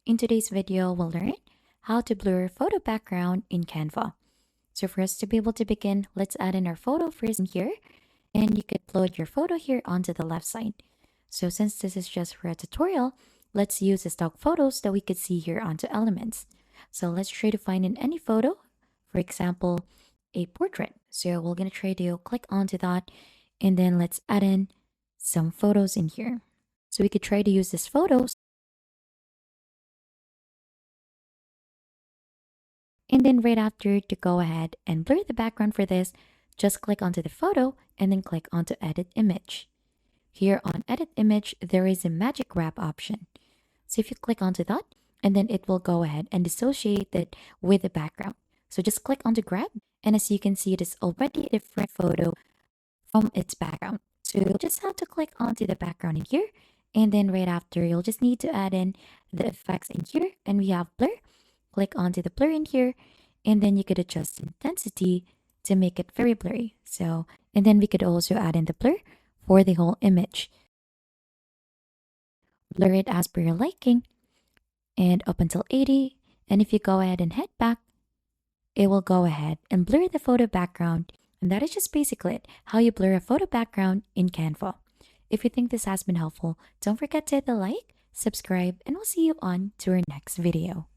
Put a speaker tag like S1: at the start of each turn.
S1: In today's video, we'll learn how to blur photo background in Canva. So for us to be able to begin, let's add in our photo first in here, and you could upload your photo here onto the left side. So since this is just for a tutorial, let's use the stock photos that we could see here onto elements. So let's try to find in any photo, for example, a portrait. So we're going to try to click onto that, and then let's add in some photos in here. So we could try to use this photos. And then right after, to go ahead and blur the background for this, just click onto the photo and then click onto edit image. Here on edit image, there is a magic wrap option. So if you click onto that, and then it will go ahead and dissociate it with the background. So just click onto grab, and as you can see, it is already a different photo from its background. So you'll just have to click onto the background in here, and then right after, you'll just need to add in the effects in here, and we have blur. Click onto the blur in here, and then you could adjust intensity to make it very blurry. So, and then we could also add in the blur for the whole image. Blur it as per your liking and up until 80. And if you go ahead and head back, it will go ahead and blur the photo background. And that is just basically it, how you blur a photo background in Canva. If you think this has been helpful, don't forget to hit the like, subscribe, and we'll see you on to our next video.